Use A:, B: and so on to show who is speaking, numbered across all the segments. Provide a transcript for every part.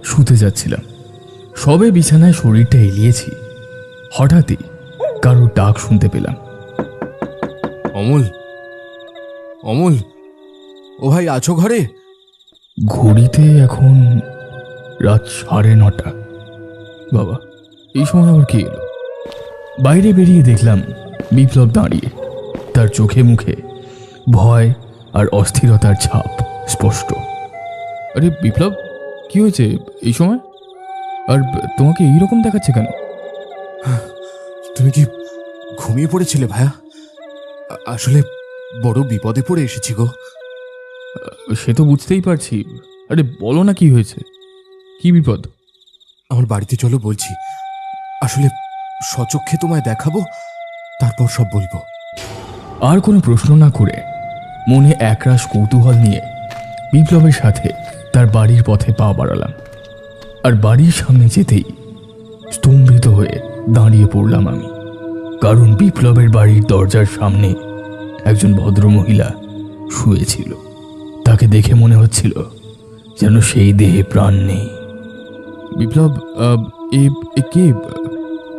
A: শুতে যাচ্ছিলাম, সবে বিছানায় শরীরটা এলিয়েছি, হঠাৎই কারোর ডাক শুনতে পেলাম।
B: অমল, অমল, ও ভাই আছো ঘরে?
A: ঘড়িতে এখন রাত 9:30। বাবা, এই সময় আবার কি এলো? বাইরে বেরিয়ে দেখলাম বিপ্লব দাঁড়িয়ে, তার চোখে মুখে ভয় আর অস্থিরতার ছাপ স্পষ্ট। আরে বিপ্লব, কি হয়েছে এই সময়? আর তোমাকে এইরকম দেখাচ্ছে কেন?
B: তুমি কি ঘুমিয়ে পড়েছিলে ভাইয়া? আসলে বড় বিপদে পড়ে এসেছি গো।
A: সে তো বুঝতেই পারছি। আরে বলো না, কি হয়েছে? কি বিপদ?
B: আমার বাড়িতে চলো বলছি। আসলে সচক্ষে তোমায় দেখাবো, তারপর সব বলবো।
A: আর কোনো প্রশ্ন না করে মনে একরাশ কৌতূহল নিয়ে বিপ্লবের সাথে তার বাড়ির পথে পা বাড়ালাম। আর বাড়ির সামনে যেতেই স্তম্ভিত হয়ে দাঁড়িয়ে পড়লাম আমি, কারণ বিপ্লবের বাড়ির দরজার সামনে একজন ভদ্রমহিলা শুয়েছিল। তাকে দেখে মনে হচ্ছিল যেন সেই দেহে প্রাণ নেই। বিপ্লব, কে?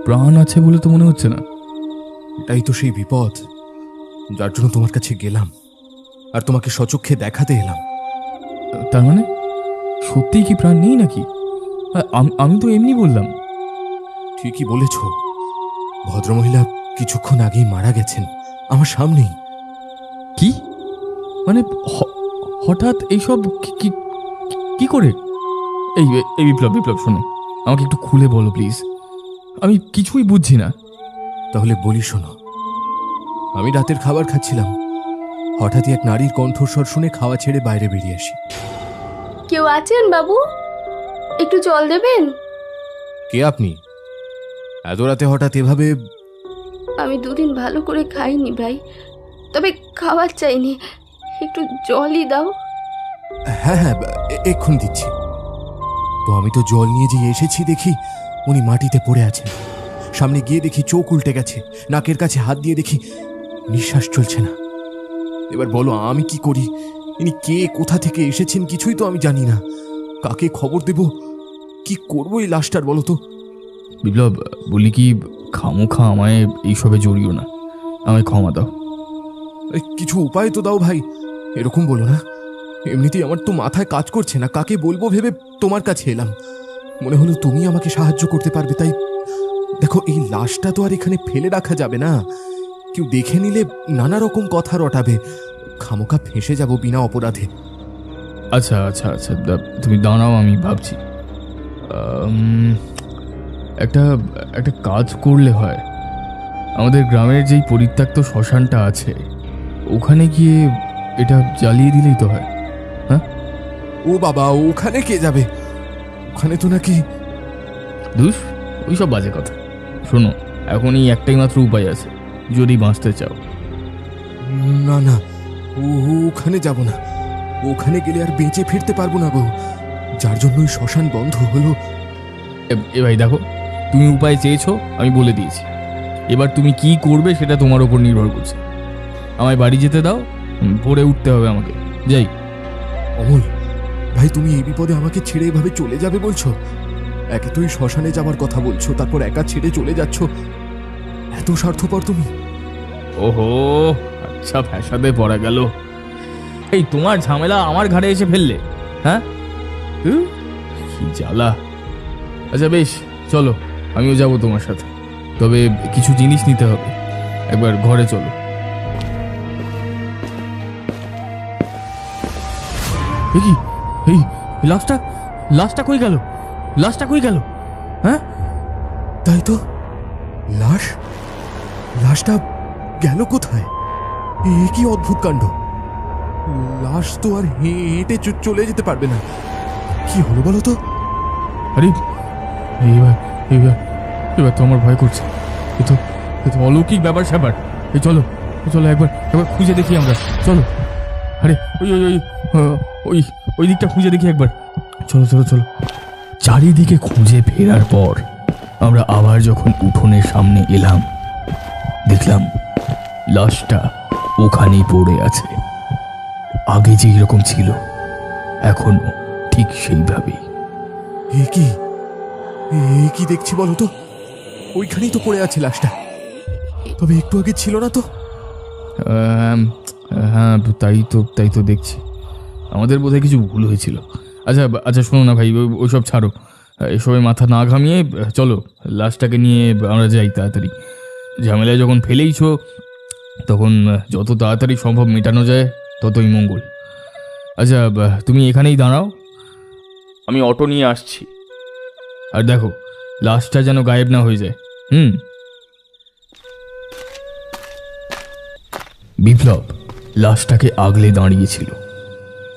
A: প্রাণ আছে বলে তো মনে হচ্ছে না।
B: এটাই তো সেই বিপদ যার জন্য তোমার কাছে গেলাম, আর তোমাকে সচক্ষে দেখাতে এলাম।
A: তার মানে সত্যিই কি প্রাণ নেই নাকি? আমি তো এমনি বললাম।
B: ঠিকই বলেছ, ভদ্রমহিলা কিছুক্ষণ আগেই মারা গেছেন আমার সামনেই।
A: কি মানে হঠাৎ এইসব কি করে? এই এই বিপ্লব, শোনো, আমাকে একটু খুলে বলো প্লিজ, আমি কিছুই বুঝছি না।
B: তাহলে বলি শোনো। আমি রাতের খাবার খাচ্ছিলাম, হঠাৎই এক নারীর কণ্ঠস্বর শুনে খাওয়া ছেড়ে বাইরে বেরিয়ে আসি।
C: কেউ আছেন বাবু? একটু জল দেবেন?
B: কে আপনি? এত রাতে হঠাৎ এভাবে?
C: আমি দুদিন ভালো করে খাইনি ভাই, তবে খাবার চাইনি, একটু জলই দাও।
B: হ্যাঁ হ্যাঁ, এক্ষুনি দিচ্ছি। তো আমি তো জল নিয়ে যে এসেছি, দেখি উনি মাটিতে পড়ে আছেন। সামনে গিয়ে দেখি চোখ উল্টে গেছে, নাকের কাছে হাত দিয়ে দেখি নিঃশ্বাস চলছে না। এবার বলো আমি কি করি? ইনি কে, কোথা থেকে এসেছেন কিছুই তো আমি জানি না। কাকে খবর দেব, কি করবো এই লাশটার বলো তো?
A: বিপ্লব, বলি কি, খামোখা আমায় এইসবে জড়িও না, আমায় ক্ষমা দাও।
B: কিছু উপায় তো দাও ভাই, এরকম বলো না। এমনিতেই আমার তো মাথায় কাজ করছে না, কাকে বলবো ভেবে তোমার কাছে এলাম। মনে হলো তুমি আমাকে সাহায্য করতে পারবে, তাই। দেখো, এই লাশটা তো আর এখানে ফেলে রাখা যাবে না। কেউ দেখে নিলে নানা রকম কথা রটাবে, খামোখা ফেঁসে যাব বিনা অপরাধে।
A: আচ্ছা আচ্ছা আচ্ছা, তুমি দাঁড়াও, আমি ভাবছি। একটা একটা কাজ করলে হয়। আমাদের গ্রামের যেই পরিত্যক্ত শ্মশানটা আছে, ওখানে গিয়ে এটা জ্বালিয়ে দিলেই তো হয়। হ্যাঁ?
B: ও বাবা, ওখানে কে যাবে? ওখানে তো নাকি...
A: দুষ, ওইসব বাজে কথা। শোনো, এখনই একটাই মাত্র উপায় আছে যদি বাঁচতে চাও।
B: না না, ওখানে যাব না। ওখানে গেলে আর বেঁচে ফিরতে পারবো না গো। যার জন্যই শ্মশান বন্ধ হলো।
A: এ ভাই দেখো, তুমি উপায় চেয়েছো, আমি বলে দিয়েছি। এবার তুমি কি করবে সেটা তোমার ওপর নির্ভর করছে। আমায় বাড়ি যেতে দাও, ভোরে উঠতে হবে আমাকে। যাই।
B: অমল ভাই, তুমি এই বিপদে আমাকে ছেড়ে এভাবে চলে যাবে বলছো? একে তুই শ্মশানে যাওয়ার কথা বলছো, তারপর একা ছেড়ে চলে যাচ্ছ। এত স্বার্থপর তুমি?
A: ওহো, আচ্ছা, ফ্যাসাদে পড়া গেল। এই তোমার ঝামেলা আমার ঘাড়ে এসে ফেললে? হ্যাঁ, কি জ্বালা। আচ্ছা বেশ, চলো, আমিও যাব তোমার সাথে। তবে কিছু জিনিস নিতে হবে, একবার ঘরে চলো। কি, এই লাশটা কই গেল? লাশটা কই গেল? হ্যাঁ,
B: তাই তো, লাশটা গেল কোথায়? এ কি অদ্ভুত কাণ্ড! লাশ তো আর হেঁটে চলে যেতে পারবে না। কি হলো বলো তো?
A: আরে এবার তো আমার ভয় করছে। এ তো অলৌকিক ব্যাপার স্যাপার। এই চলো চলো, একবার খুঁজে দেখি আমরা। চলো। আরে ওই ওই ওই ওই ওই দিকটা খুঁজে দেখি একবার। চলো চলো চলো। চারিদিকে খুঁজে ফেরার পর আমরা আবার যখন উঠোনের সামনে এলাম, দেখলাম লাশটা ওখানেই পড়ে আছে। আগে যেই রকম ছিল এখনো ঠিক সেইভাবেই।
B: এ এ কি এ কি দেখছি বলো তো? ওইখানেই তো পড়ে আছে লাশটা, তবে একটু আগে ছিল না তো।
A: হ্যাঁ, তাই তো দেখছি। আমাদের বোধহয় কিছু ভুল হয়েছিল। আচ্ছা আচ্ছা, শোনো না ভাই, ওইসব ছাড়ো। এসবে মাথা না ঘামিয়ে চলো, লাশটাকে নিয়ে আমরা যাই তাড়াতাড়ি। ঝামেলায় যখন ফেলেইছো, তখন যত তাড়াতাড়ি সম্ভব মেটানো যায় ততই মঙ্গল। আচ্ছা, তুমি এখানেই দাঁড়াও, আমি অটো নিয়ে আসছি। আর দেখো, লাশটা যেন গায়েব না হয়ে যায়। বিপ্লব লাশটাকে আগলে দাঁড়িয়েছিল।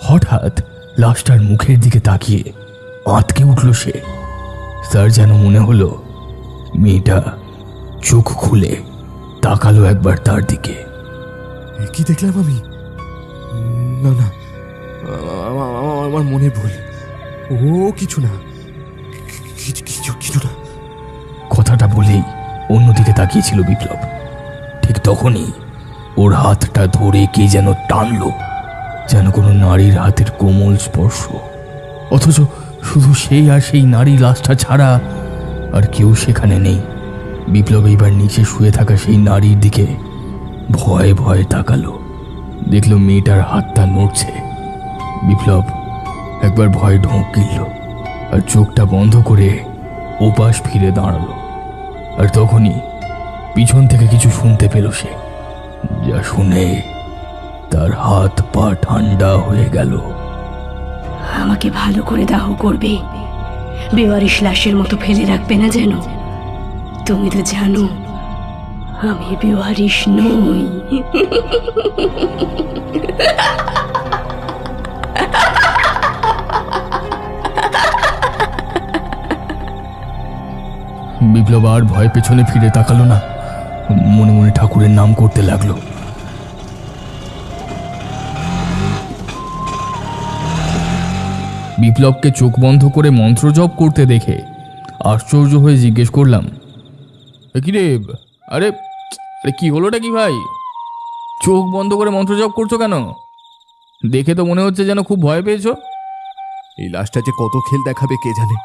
A: হঠাৎ লাশটার মুখের দিকে তাকিয়ে আঁতকে উঠল সে। তার যেন মনে হলো মেয়েটা চোখ খুলে তাকালো একবার তার দিকে।
B: এ কি দেখলাম আমি? না না, আমার মনে ভুল। ও কিছু না, কিছু না।
A: কথাটা বলেই অন্যদিকে তাকিয়েছিল বিপ্লব। ঠিক তখনই ওর হাতটা ধরে কে যেন টানলো, যেন কোনো নারীর হাতের কোমল স্পর্শ। অথচ শুধু সেই আর সেই নারী লাশটা ছাড়া আর কেউ সেখানে নেই। বিপ্লব এইবার নিচে শুয়ে থাকা সেই নারীর দিকে ভয়ে ভয়ে তাকালো। দেখলো মেয়েটার হাতটা নড়ছে। বিপ্লব একবার ভয়ে ঢোক গিলল আর চোখটা বন্ধ করে ওপাশ ফিরে দাঁড়ালো। আর তখনই পিছন থেকে কিছু শুনতে পেল সে, যা শুনে তার হাত পা ঠান্ডা হয়ে গেল।
C: আমাকে ভালো করে দাহ করবে, বেওয়ারিশ লাশের মতো ফেলে রাখবে না যেন। তুমি তো জানো আমি বেওয়ারিশ নই।
A: বিপ্লব আর ভয় পেছনে ফিরে তাকালো না, মনে মনে ঠাকুরের নাম করতে লাগলো। বিপ্লবকে চোখ বন্ধ করে মন্ত্র জপ করতে দেখে আশ্চর্য হয়ে জিজ্ঞেস করলাম, কি রে? আরে আরে কি হলোটা কি ভাই? চোখ বন্ধ করে মন্ত্র জপ করছো কেন? দেখে তো মনে হচ্ছে যেন খুব ভয় পেয়েছো।
B: এই লাশটা যে কত খেল দেখাবে কে জানে।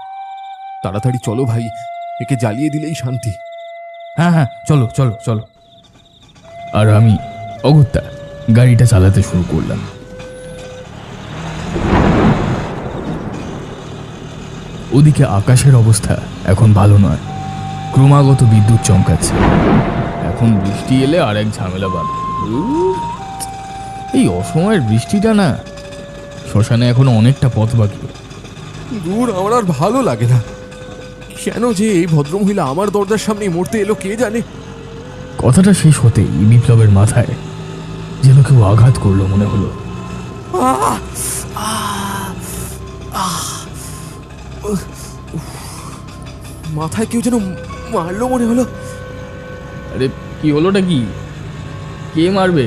B: তাড়াতাড়ি চলো ভাই, একে জ্বালিয়ে দিলেই শান্তি।
A: হ্যাঁ হ্যাঁ, চলো চলো চলো। আর আমি অগত্যা গাড়িটা চালাতে শুরু করলাম। ওদিকে আকাশের অবস্থা এখন ভালো নয়, ক্রমাগত বিদ্যুৎ চমকাচ্ছে। এখন বৃষ্টি এলে আর এক ঝামেলা বাঁধবে। এই অসময়ের বৃষ্টিটা না, শ্মশানে এখনো অনেকটা পথ বাকি।
B: দূর, আমার আর ভালো লাগে না। কেন যে এই ভদ্রমহিলা আমার দরজার সামনে মরতে এলো কে জানে।
A: কথাটা শেষ হতেই বিপ্লবের মাথায় যেন কেউ আঘাত করলো মনে হলো।
B: আহ! আহ! আহ! উহ! মাথায় কেউ যেন মারলো মনে হলো।
A: আরে কি হলোটা কি? কে মারবে?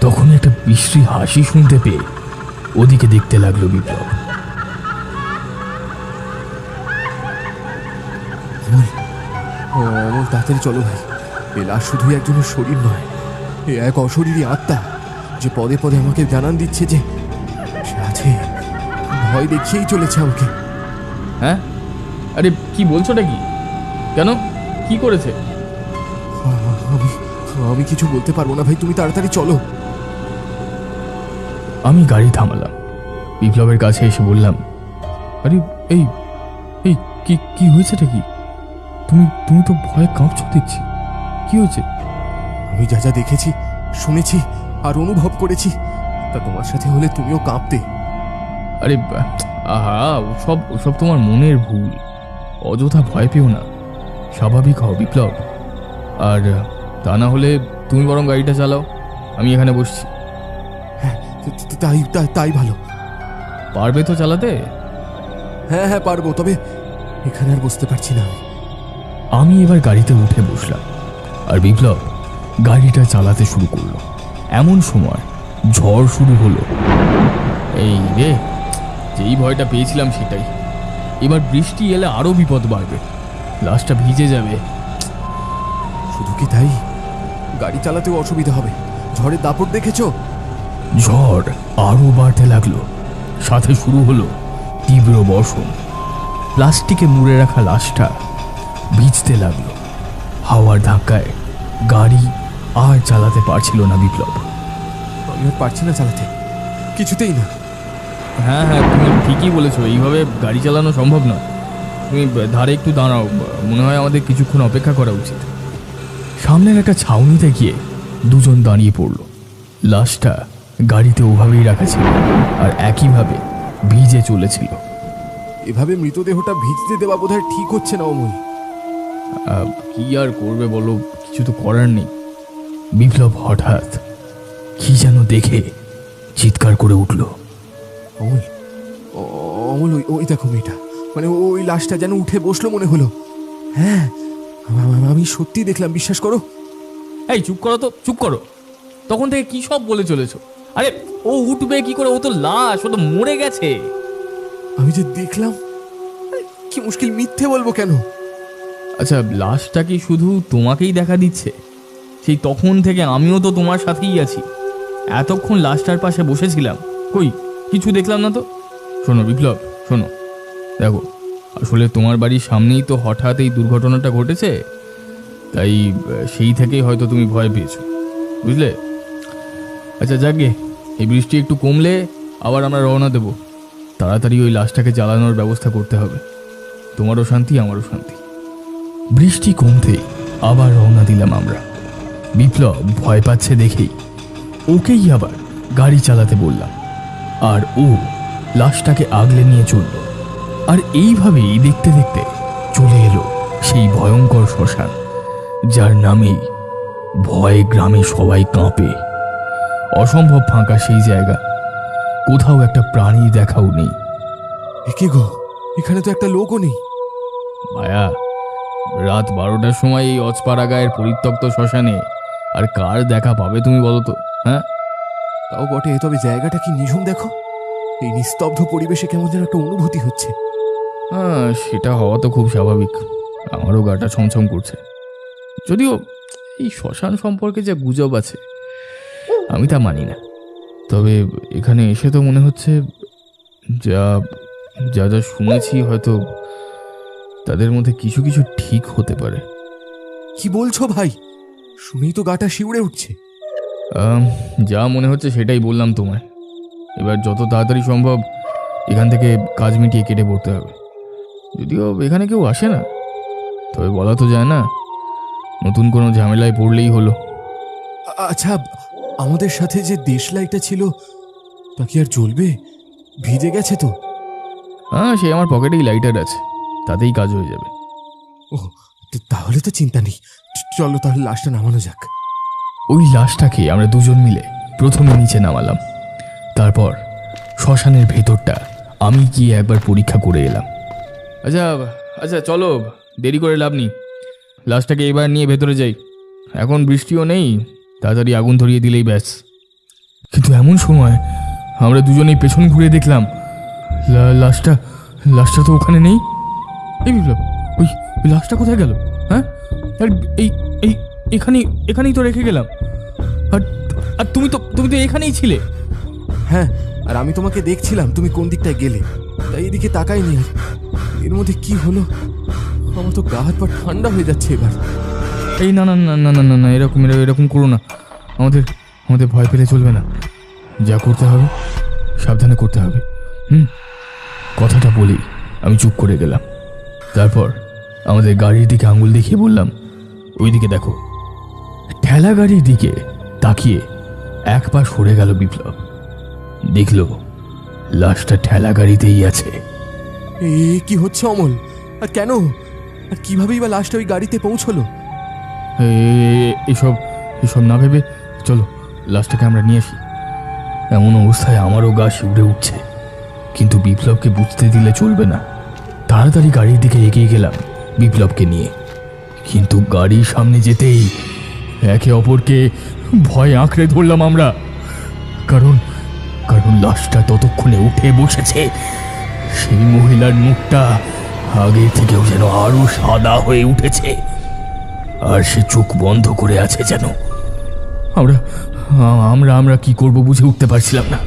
A: তখন একটা বিশ্রী হাসি শুনতে পেয়ে ওদিকে দেখতে লাগলো বিপ্লব।
B: অমল, তাড়াতাড়ি চলো ভাই। এ লাশ শুধুই একজনের শরীর নয়, এ এক অশরীরী আত্মা, যে পদে পদে আমাকে জানান দিচ্ছে যে সে আছে, ভয় দেখিয়েই চলেছে আমাকে।
A: হ্যাঁ? আরে কি বলছোটা কি? কেন? কি করেছে?
B: আমি আমি কিছু বলতে পারবো না ভাই, তুমি তাড়াতাড়ি চলো।
A: আমি গাড়ি থামালাম, বিপ্লবের কাছে এসে বললাম, আরে এই এই কি কি হয়েছেটা কি? তুমি তুমি তো ভয়ে কাঁপছো দেখছি, কি হয়েছে?
B: আমি যা যা দেখেছি, শুনেছি আর অনুভব করেছি, তা তোমার সাথে হলে তুমিও কাঁপতে।
A: আরে আহা, ওসব তোমার মনের ভুল। অযথা ভয় পেও না, স্বাভাবিক হও বিপ্লব। আর তা না হলে তুমি বরং গাড়িটা চালাও, আমি এখানে বসছি।
B: হ্যাঁ, তাই তাই তাই ভালো।
A: পারবে তো চালাতে?
B: হ্যাঁ হ্যাঁ পারবো, তবে এখানে আর বসতে পারছি না আমি।
A: আমি এবার গাড়িতে উঠে বসলাম আর বিপ্লব গাড়িটা চালাতে শুরু করলো। এমন সময় ঝড় শুরু হলো। এই রে, যেই ভয়টা পেয়েছিলাম সেটাই। এবার বৃষ্টি এলে আরো বিপদ বাড়বে, লাশটা ভিজে যাবে।
B: শুধু কি তাই, গাড়ি চালাতেও অসুবিধা হবে। ঝড়ের দাপট দেখেছো?
A: ঝড় আরো বাড়তে লাগলো, সাথে শুরু হলো তীব্র বর্ষণ। প্লাস্টিকে মুড়ে রাখা লাশটা ভিজতে লাগলো। হাওয়ার ধাক্কায় গাড়ি আর চালাতে পারছিল না বিপ্লব।
B: আমি আর পারছি না চালাতে, কিছুতেই না।
A: হ্যাঁ হ্যাঁ, তুমি ঠিকই বলেছো, এইভাবে গাড়ি চালানো সম্ভব নয়। তুমি ধারে একটু দাঁড়াও, মনে হয় আমাদের কিছুক্ষণ অপেক্ষা করা উচিত। সামনের একটা ছাউনিতে গিয়ে দুজন দাঁড়িয়ে পড়ল। লাশটা গাড়িতে ওভাবেই রাখা ছিল আর একইভাবে ভিজে চলেছিল।
B: এভাবে মৃতদেহটা ভিজতে দেওয়া বোধহয় ঠিক হচ্ছে না অমল।
A: কি আর করবে বলো, কিছু তো করার নেই। বিপ্লব হঠাৎ কি যেন দেখে চিৎকার করে উঠল।
B: অমল, অমল, ওই দেখো মেয়েটা, মানে ওই লাশটা যেন উঠে বসলো মনে হলো। হ্যাঁ, আমি সত্যি দেখলাম, বিশ্বাস করো।
A: এই চুপ করো তো, চুপ করো। তখন থেকে কি সব বলে চলেছো? আরে ও উঠবে কি করে? ও তো লাশ, ও তো মরে গেছে।
B: আমি যে দেখলাম, কি মুশকিল, মিথ্যে বলবো কেন?
A: আচ্ছা, লাশটা কি শুধু তোমাকেই দেখা দিচ্ছে? সেই তখন থেকে আমিও তো তোমার সাথেই আছি, এতক্ষণ লাশটার পাশে বসেছিলাম, কই কিছু দেখলাম না তো। শোনো বিপ্লব, শোনো, দেখো আসলে তোমার বাড়ির সামনেই তো হঠাৎ এই দুর্ঘটনাটা ঘটেছে, তাই সেই থেকেই হয়তো তুমি ভয় পেয়েছো, বুঝলে? আচ্ছা যাকে, এই বৃষ্টি একটু কমলে আবার আমরা রওনা দেব। তাড়াতাড়ি ওই লাশটাকে জ্বালানোর ব্যবস্থা করতে হবে, তোমারও শান্তি আমারও শান্তি। বৃষ্টি কমতেই আবার রওনা দিলাম আমরা। বিপ্লব ভয় পাচ্ছে দেখেই ওকেই আবার গাড়ি চালাতে বললাম, আর ও লাশটাকে আগলে নিয়ে চলল। আর এইভাবেই দেখতে দেখতে চলে এলো সেই ভয়ঙ্কর শ্মশান, যার নামেই ভয়ে গ্রামে সবাই কাঁপে। অসম্ভব ফাঁকা সেই জায়গা, কোথাও একটা প্রাণী দেখাও নেই।
B: একে গো, এখানে তো একটা লোকও নেই।
A: ভায়া, রাত 12টার সময় এই অজপাড়া গায়ের পরিত্যক্ত শ্মশানে আর কার দেখা পাবে তুমি বলো তো? হ্যাঁ,
B: তাও বটে, তবে জায়গাটা কি নিঝুম দেখো। এই নিস্তব্ধ পরিবেশে কেমন যেন একটা অনুভূতি হচ্ছে।
A: হ্যাঁ, সেটা হওয়া তো খুব স্বাভাবিক। আমারও গাটা ছমছম করছে। যদিও এই শ্মশান সম্পর্কে যে গুজব আছে আমি তা মানি না, তবে এখানে এসে তো মনে হচ্ছে যা যা যা শুনেছি হয়তো তাদের মধ্যে কিছু কিছু ঠিক হতে পারে।
B: কি বলছো ভাই? শুনেই তো গাটা শিউরে উঠছে।
A: যা মনে হচ্ছে সেটাই বললাম তোমায়। এবার যত তাড়াতাড়ি সম্ভব এখান থেকে কাজ মিটিয়ে কেটে পড়তে হবে। যদিও এখানে কেউ আসে না, তবে বলা তো যায় না, নতুন কোনো ঝামেলায় পড়লেই হলো।
B: আচ্ছা, আমাদের সাথে যে দেশলাইটা ছিল তা কি আর জ্বলবে? ভিজে গেছে তো।
A: হ্যাঁ, সে আমার পকেটেই লাইটার আছে, তাতেই কাজ হয়ে যাবে।
B: ও, তাহলে তো চিন্তা নেই। চলো তাহলে লাশটা নামানো যাক।
A: ওই লাশটাকে আমরা দুজন মিলে প্রথমে নিচে নামালাম, তারপর শ্মশানের ভেতরটা আমি গিয়ে একবার পরীক্ষা করে এলাম। আচ্ছা আচ্ছা, চলো, দেরি করে লাভ নেই, লাশটাকে এবার নিয়ে ভেতরে যাই। এখন বৃষ্টিও নেই, তাড়াতাড়ি আগুন ধরিয়ে দিলেই ব্যাস। কিন্তু এমন সময় আমরা দুজনেই পেছন ঘুরে দেখলাম লাশটা লাশটা তো ওখানে নেই। এই বিপ্লব, ওই ওই লাশটা কোথায় গেল? হ্যাঁ, আর এই এই এখানেই তো রেখে গেলাম। আর আর তুমি তো এখানেই ছিলে।
B: হ্যাঁ, আর আমি তোমাকে দেখছিলাম তুমি কোন দিকটায় গেলে, তাই এদিকে তাকাইনি। আর এর মধ্যে কি হলো, আমার তো গা হাত পা ঠান্ডা হয়ে যাচ্ছে এবার।
A: এই না না না না না না না, এরকম করো না। আমাদের ভয় পেলে চলবে না, যা করতে হবে সাবধানে করতে হবে। কথাটা বলি আমি চুপ করে গেলাম। তারপর আমাদের গাড়ির দিকে আঙুল দেখিয়ে বললাম, ওই দিকে দেখো। ঠেলা গাড়ির দিকে তাকিয়ে এক পা সরে গেল বিপ্লব। দেখল লাশটা ঠেলা গাড়িতেই আছে।
B: এ কি হচ্ছে অমল? আর কেন? আর কিভাবেই বা লাশটা ওই গাড়িতে পৌঁছলো?
A: এসব এসব না ভেবে চলো লাশটাকে আমরা নিয়ে আসি। এমন অবস্থায় আমারও গা শিউরে উঠছে, কিন্তু বিপ্লবকে বুঝতে দিলে চলবে না। তাড়াতাড়ি গাড়ির দিকে এগিয়ে গেলাম বিপ্লবকে নিয়ে, কিন্তু গাড়ির সামনে যেতেই একে অপরকে ভয় আঁকড়ে ধরলাম আমরা। কারণ কারণ লাশটা ততক্ষণে উঠে বসেছে। সেই মহিলার মুখটা আগের থেকেও যেন আরো সাদা হয়ে উঠেছে, আর সে চোখ বন্ধ করে আছে যেন। আমরা আমরা আমরা কি করব বুঝে উঠতে পারছিলাম না।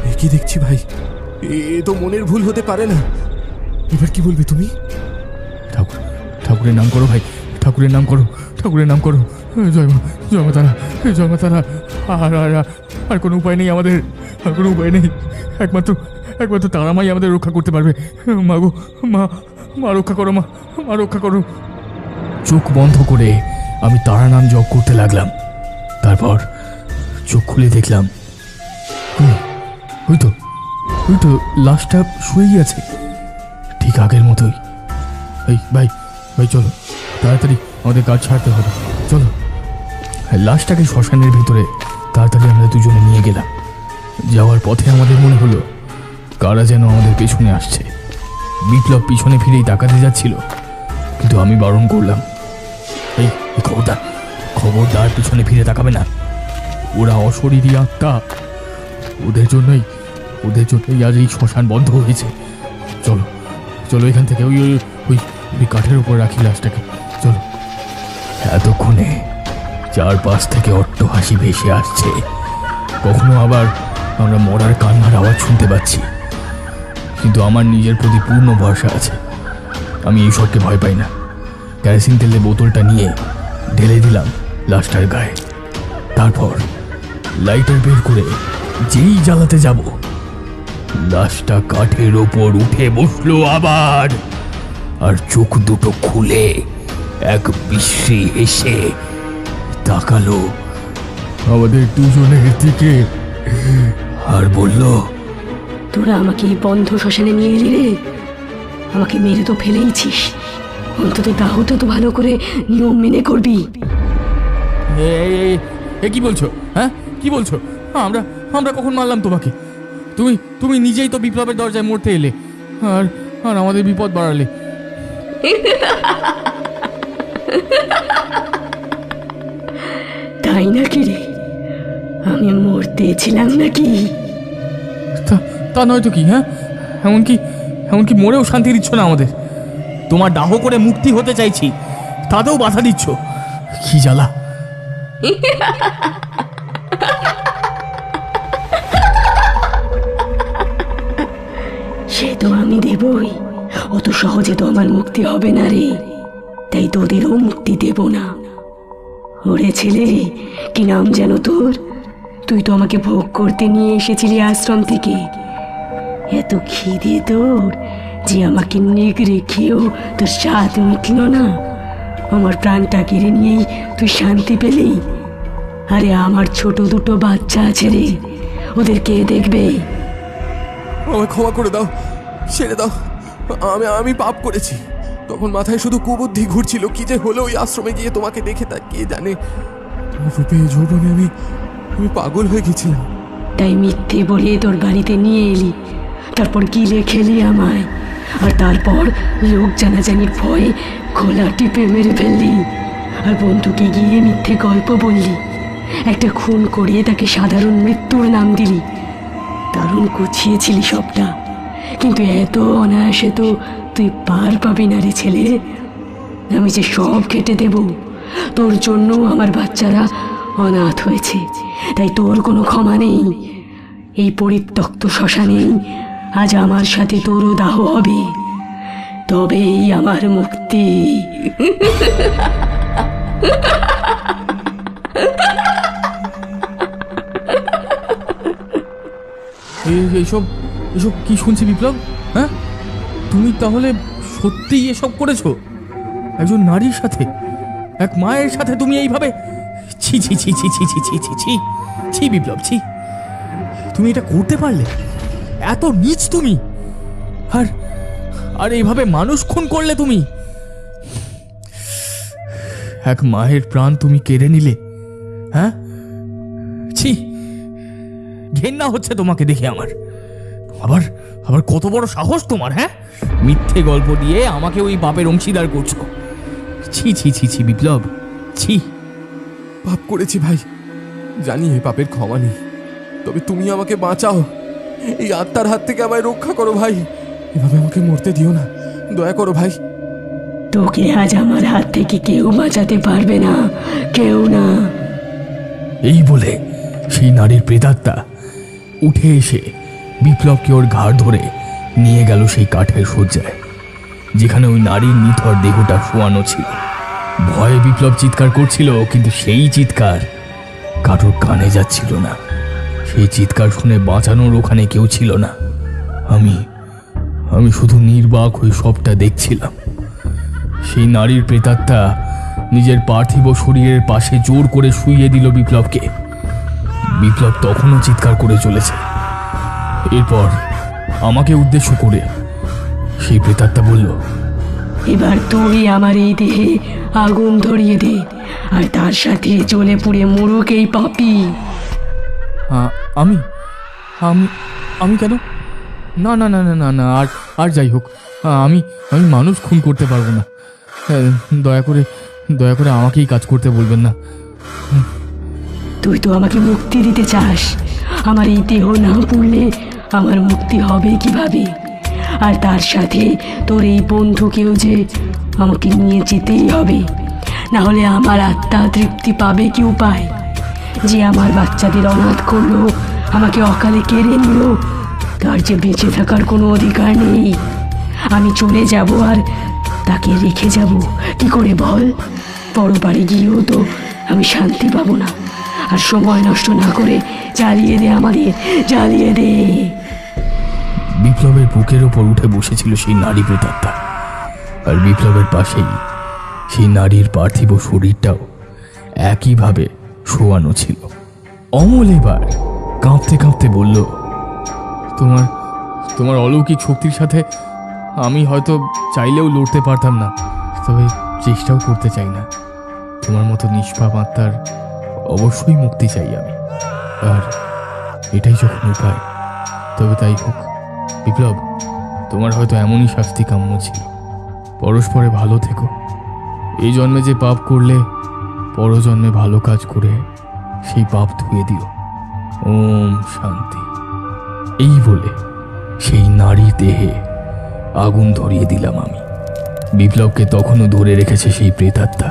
B: এ কি দেখছি ভাই, এ তো মনের ভুল হতে পারে না। এবার কি বলবে তুমি?
A: ঠাকুর, ঠাকুরের নাম করো ভাই, ঠাকুরের নাম করো, ঠাকুরের নাম করো। জয় মা, জয় মা তারা, জয় মা তারা। আর আর আর কোনো উপায় নেই আমাদের, আর কোনো উপায় নেই। একমাত্র একমাত্র তারা মাই আমাদের রক্ষা করতে পারবে। মা গো, মা, মা রক্ষা করো, মা, মা রক্ষা করো। চোখ বন্ধ করে আমি তারা নাম জপ করতে লাগলাম। তারপর চোখ খুলে দেখলাম, ওই তো, ওই তো লাশটা শুয়েই আছে, ঠিক আগের মতোই। এই ভাই, ভাই চলো তাড়াতাড়ি, আমাদের কাজ ছাড়তে হবে, চলো। লাশটাকে শ্মশানের ভিতরে তাড়াতাড়ি আমরা দুজনে নিয়ে গেলাম। যাওয়ার পথে আমাদের মনে হলো কারা যেন আমাদের পেছনে আসছে। বিপ্লব পিছনে ফিরেই তাকাতে যাচ্ছিল, কিন্তু আমি বারণ করলাম, এই খবরদার, খবরদার পিছনে ফিরে তাকাবে না। ওরা অশরীরী আত্মা, ওদের জন্যই আজ এই শ্মশান বন্ধ হয়েছে। চলো চলো এখান থেকে, ওই ওই ওই ওই কাঠের উপর রাখি লাশটাকে, চলো। এতক্ষণে চারপাশ থেকে অট্টহাসি ভেসে আসছে। কখনো আবার আমরা মরার কান্নার আওয়াজ শুনতে পাচ্ছি। কিন্তু আমার নিজের প্রতি পূর্ণ ভরসা আছে, আমি এইসবকে ভয় পাই না। কেরোসিন তেলের বোতলটা নিয়ে ঢেলে দিলাম লাশটার গায়ে। তারপর লাইটার বের করে যেই জ্বালাতে যাব, লাশটা কাঠের ওপর উঠে বসলো আবার, আর চোখ দুটো খুলে এক বিশ্রী হেসে তাকালো আমাদের দুজনের দিকে আর বলল,
C: তোরা আমাকে এই বন্ধ শ্মশানে নিয়ে এলি রে। আমাকে মেরে তো ফেলেইছিস, অন্তত দাহটা তো ভালো করে নিয়ম মেনে করবি।
A: এ কি বলছো? হ্যাঁ, কি বলছো? আমরা আমরা কখন মারলাম তোমাকে? তুমি তুমি নিজেই তো বিপ্লবের দরজায় মরতে এলে, আর আর আমাদের বিপদ বাড়ালে।
C: তাই নাকি রে? আমি মরতে ছিলাম নাকি?
A: তা নয়তো কি? হ্যাঁ, এমনকি মরেও শান্তি দিচ্ছ না আমাদের। তোমার দাহ করে মুক্তি হতে চাইছি, তাতেও বাধা দিচ্ছ। কি জ্বালা!
C: সে তো আমি দেবই, অত সহজে তো আমার মুক্তি হবে না রে। তাই তোদেরও মুক্তি দেব না। ওরে ছেলে, কি নাম যেন তোর? তুই তো আমাকে ভোগ করতে নিয়ে এসেছিলি আশ্রম থেকে। এত খিদে তোর যে আমাকে নেগড়ে খেয়েও তোর স্বাদ মিটল না। আমার প্রাণটা কেড়ে নিয়েই তুই শান্তি পেলি। আরে আমার ছোট দুটো বাচ্চা আছে রে, ওদের কে দেখবে?
B: আমায় ক্ষমা করে দাও, ছেড়ে দাও। আমি পাপ করেছি। তখন মাথায় শুধু কুবুদ্ধি ঘুরছিল, কি যে হলো ওই আশ্রমে গিয়ে তোমাকে দেখে, তা কে জানে। তোমার রূপে যৌবনে আমি পাগল হয়ে গেছিলাম।
C: তাই মিথ্যে বলে তোর বাড়িতে নিয়ে এলি, তারপর গিলে খেলি আমায়, আর তারপর লোক জানাজানির ভয়ে গলা টিপে মেরে ফেললি। আর বন্ধুকে গিয়ে মিথ্যে গল্প বললি, একটা খুন করে তাকে সাধারণ মৃত্যুর নাম দিলি। দারুণ গুছিয়েছিলি সবটা, কিন্তু এত অনায়াসে তো তুই পার পাবি না রে ছেলে। আমি যে সব কেটে দেব। তোর জন্য আমার বাচ্চারা অনাথ হয়েছে, তাই তোর কোনো ক্ষমা নেই। এই পরিত্যক্ত শ্মশানেই আজ আমার সাথে তোরও দাহ হবে, তবেই আমার মুক্তি।
A: এইসব এসব কি শুনছি বিপ্লব? হ্যাঁ, তুমি তাহলে সত্যিই এসব করেছো? একজন নারীর সাথে, এক মায়ের সাথে তুমি এইভাবে? ছি ছি ছি ছি ছি ছি ছি ছি ছি ছি বিপ্লব, ছি! তুমি এটা করতে পারলে? এত নীচ তুমি! আর আর এইভাবে মানুষ খুন করলে তুমি! এক মায়ের প্রাণ তুমি কেড়ে নিলে। হ্যাঁ, ছি! ঘেন্না হচ্ছে তোমাকে দেখে আমার। আবার আবার কত বড় সাহস তোমার! হ্যাঁ, মিথ্যে গল্প দিয়ে আমাকে ওই পাপের অংশীদার করছো। ছি ছি ছি ছি বিপ্লব, ছি!
B: পাপ করেছি ভাই, জানি এই পাপের ক্ষমা নেই, তবে তুমি আমাকে বাঁচাও। এই আত্মার হাত থেকে আমায় রক্ষা করো ভাই। এভাবে আমাকে মরতে দিও না, দয়া করো ভাই।
C: তোকে আজ আমার হাত থেকে কেউ বাঁচাতে পারবে না, কেউ না।
A: এই বলে সেই নারীর প্রেতাত্মা উঠে এসে বিপ্লবকে ওর ঘাড় ধরে নিয়ে গেল সেই কাঠের শয্যায়। যেখানে ওই নারীর নিথর দেহটা শোয়ানো ছিল। ভয়ে বিপ্লব চিৎকার করছিল, কিন্তু সেই চিৎকার কারোর কানে যাচ্ছিল না। সেই চিৎকার শুনে বাঁচানোর ওখানে কেউ ছিল না। আমি আমি শুধু নির্বাক হয়ে সবটা দেখছিলাম। সেই নারীর প্রেতাত্মা নিজের পার্থিব শরীরের পাশে জোর করে শুইয়ে দিল বিপ্লবকে। বিপ্লব তখনও চিৎকার করে চলেছে। এরপর আমাকে উদ্দেশ্য করে সেই প্রেতাত্মা বলল,
C: এবার তুই আমার এই দেহে আগুন ধরিয়ে দে, আর তার সাথে জ্বলে পুড়ে মরুক এই পাপী।
A: আমি আমি আমি কেন? না না না না না না, আর আর যাই হোক, আমি আমি মানুষ খুন করতে পারবো না। দয়া করে দয়া করে আমাকেই কাজ করতে বলবেন না।
C: তুই তো আমাকে মুক্তি দিতে চাস। আমার এই দেহ না পুড়লে আমার মুক্তি হবে কিভাবে? আর তার সাথে তোর এই বন্ধুকেও যে আমাকে নিয়ে যেতেই হবে, না হলে আমার আত্মা তৃপ্তি পাবে কি উপায়? যে আমার বাচ্চাদের অনাথ করলো, আমাকে অকালে কেড়ে নিল, তার যে বেঁচে থাকার কোনো অধিকার নেই। আমি চলে যাব আর তাকে রেখে যাব কি করে বল? পরপারে গিয়েও তো আমি শান্তি পাবো না। আর সময় নষ্ট না করে জ্বালিয়ে দে, আমাদের জ্বালিয়ে দে।
A: বিপ্লবের বুকের ওপর উঠে বসেছিল সেই নারী প্রেতাত্মা, আর বিপ্লবের পাশেই সেই নারীর পার্থিব শরীরটাও একইভাবে শোয়ানো ছিল। অমল এবার কাঁপতে কাঁপতে বলল, তোমার তোমার অলৌকিক শক্তির সাথে আমি হয়তো চাইলেও লড়তে পারতাম না, তবে চেষ্টাও করতে চাই না। তোমার মতো নিষ্পাপ আত্মার অবশ্যই মুক্তি চাই আমি, আর এটাই যখন উপায় তবে তাই হোক। বিপ্লব, তোমার হয়তো এমনই শাস্তি কাম্য ছিল। পরস্পরে ভালো থেকো। এই জন্মে যে পাপ করলে পরজন্মে ভালো কাজ করে সেই পাপ ধুয়ে দিও। ওম শান্তি। এই বলে সেই নারীর দেহে আগুন ধরিয়ে দিলাম আমি। বিপ্লবকে তখনও ধরে রেখেছে সেই প্রেতাত্মা।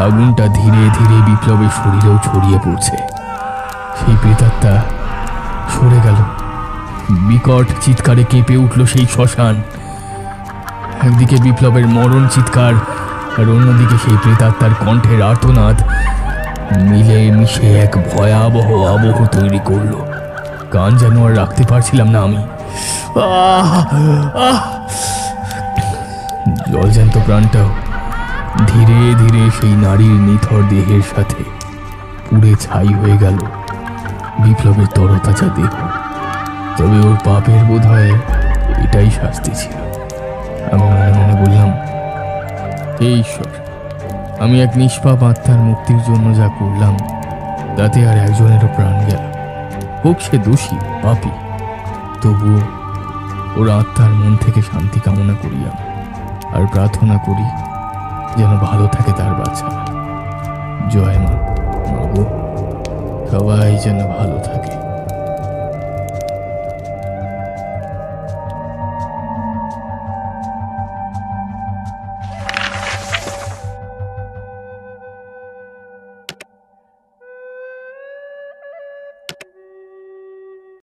A: আগুনটা ধীরে ধীরে বিপ্লবের শরীরেও ছড়িয়ে পড়ছে। সেই প্রেতাত্মা সরে গেল। বিকট চিৎকারে কেঁপে উঠল সেই শ্মশান। একদিকে বিপ্লবের মরণ চিৎকার, আর অন্যদিকে সেই প্রেতাত্মার কণ্ঠের আর্তনাদ মিলে মিশে এক ভয়াবহ আবহ তৈরি করলো। কান যেন আর রাখতে পারছিলাম না আমি। জলজ্যান্ত প্রাণটাও ধীরে ধীরে সেই নারীর নিথর দেহের সাথে পুড়ে ছাই হয়ে গেল বিপ্লবের তরতাজা দেহ। তবে ওর পাপের বোধ হয় এটাই শাস্তি ছিল। আমি মনে মনে বললাম, হে ঈশ্বর, আমি এক নিষ্পাপ আত্মার মুক্তির জন্য যা করলাম তাতে আর একজনেরও প্রাণ গেল। হোক সে দোষী পাপী, তবুও ওর আত্মার মন থেকে শান্তি কামনা করি আমি, আর প্রার্থনা করি যেন ভালো থাকে তার বাচ্চারা। জয় মা, গো, সবাই যেন ভালো থাকে।